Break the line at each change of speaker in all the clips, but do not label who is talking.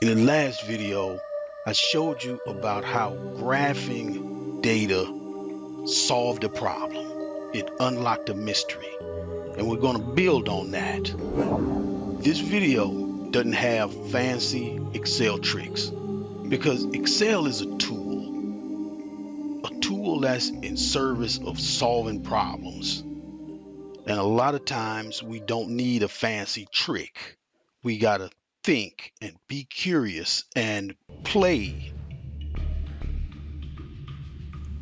In the last video, I showed you about how graphing data solved a problem. It unlocked a mystery, and we're going to build on that. This video doesn't have fancy Excel tricks because Excel is a tool that's in service of solving problems. And a lot of times we don't need a fancy trick. We got to think and be curious and play.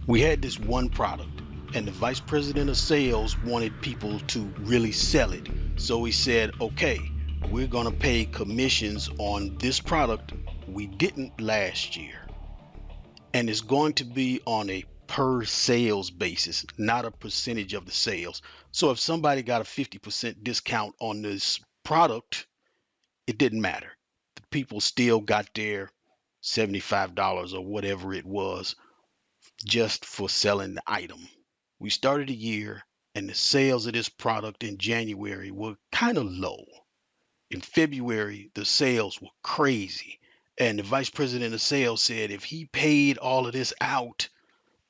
We had this one product, and the vice president of sales wanted people to really sell it. So he said, okay, we're going to pay commissions on this product we didn't last year. And it's going to be on a per sales basis, not a percentage of the sales. So if somebody got a 50% discount on this product, it didn't matter. The people still got their $75 or whatever it was just for selling the item. We started the year and the sales of this product in January were kind of low. In February, the sales were crazy. And the vice president of sales said if he paid all of this out,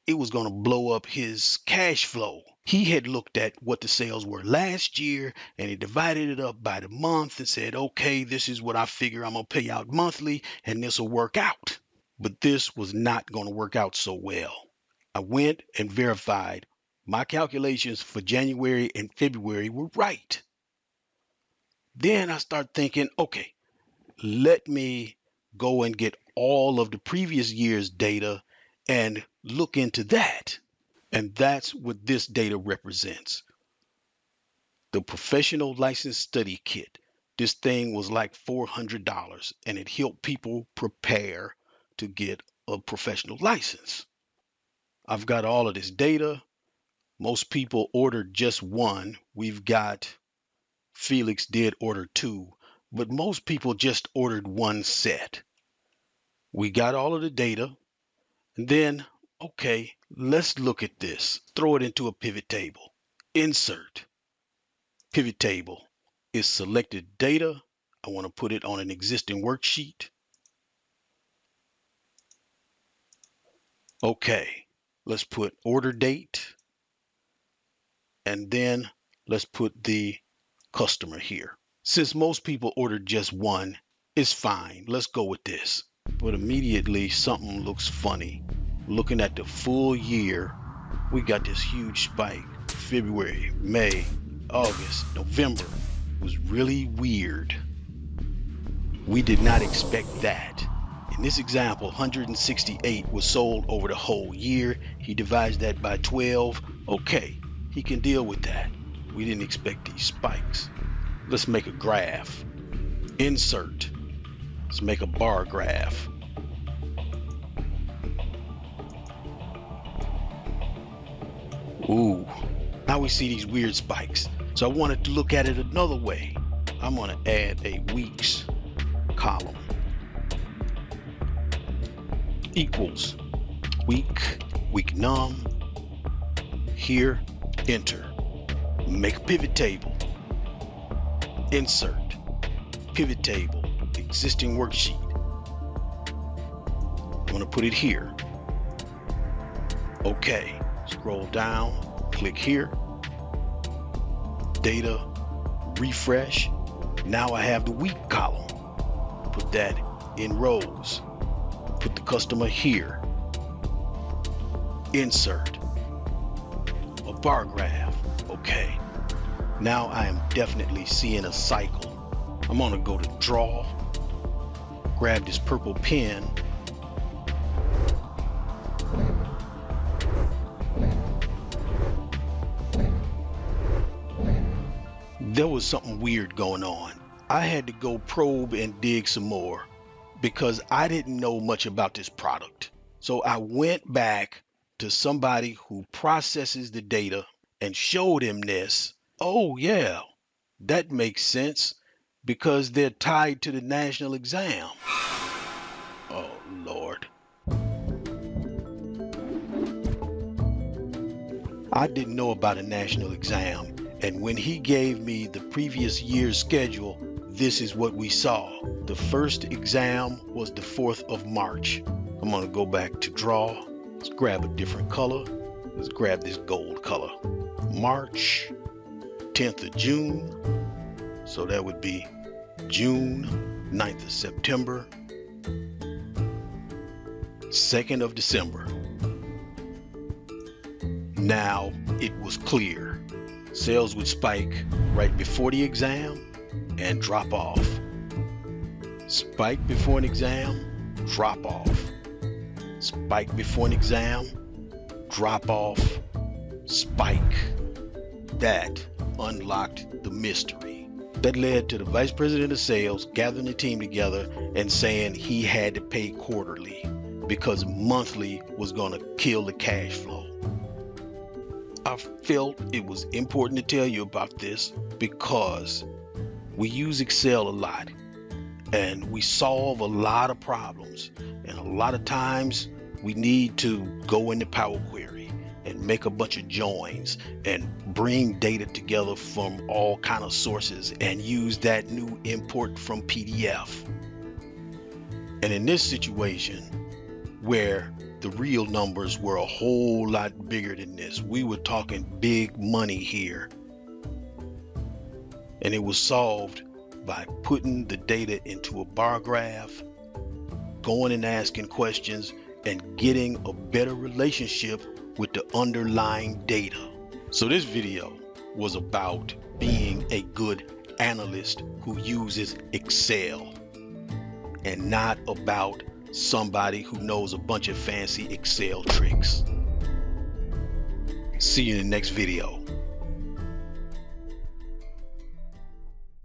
it was going to blow up his cash flow. He had looked at what the sales were last year and he divided it up by the month and said, okay, this is what I figure I'm going to pay out monthly and this will work out. But this was not going to work out so well. I went and verified my calculations for January and February were right. Then I start thinking, okay, let me go and get all of the previous year's data and look into that. And that's what this data represents. The professional license study kit. This thing was like $400 and it helped people prepare to get a professional license. I've got all of this data. Most people ordered just one. We've got Felix did order two, but most people just ordered one set. We got all of the data. And then, okay, let's look at this. Throw it into a pivot table. Insert. Pivot table is selected data. I want to put it on an existing worksheet. Okay, let's put order date. And then let's put the customer here. Since most people ordered just one, it's fine. Let's go with this. But immediately something looks funny. Looking at the full year, we got this huge spike. February, May, August, November. It was really weird. We did not expect that. In this example, 168 was sold over the whole year. He divides that by 12. Okay, he can deal with that. We didn't expect these spikes. Let's make a graph. Insert. Let's make a bar graph. Ooh, now we see these weird spikes. So I wanted to look at it another way. I'm going to add a weeks column. Equals WEEKNUM. Here, enter. Make a pivot table. Insert. Pivot table. Existing worksheet. I'm going to put it here. Okay. Scroll down. Click here. Data. Refresh. Now I have the week column. Put that in rows. Put the customer here. Insert. A bar graph. Okay. Now I am definitely seeing a cycle. I'm going to go to draw. Grab this purple pen. There was something weird going on. I had to go probe and dig some more because I didn't know much about this product. So I went back to somebody who processes the data and showed him this. Oh yeah, that makes sense because they're tied to the national exam. Oh Lord. I didn't know about a national exam, and when he gave me the previous year's schedule, this is what we saw. The first exam was the 4th of March. I'm going to go back to draw. Let's grab a different color. Let's grab this gold color. March, 10th of June. So that would be June, 9th of September, 2nd of December. Now it was clear. Sales would spike right before the exam and drop off. Spike before an exam, drop off. Spike before an exam, drop off, spike. That unlocked the mystery. That led to the vice president of sales gathering the team together and saying he had to pay quarterly because monthly was going to kill the cash flow. I felt it was important to tell you about this because we use Excel a lot and we solve a lot of problems, and a lot of times we need to go into Power Query and make a bunch of joins and bring data together from all kind of sources and use that new import from PDF. And in this situation, where the real numbers were a whole lot bigger than this, we were talking big money here, and it was solved by putting the data into a bar graph, going and asking questions, and getting a better relationship with the underlying data. So this video was about being a good analyst who uses Excel, and not about somebody who knows a bunch of fancy Excel tricks. See you in the next video.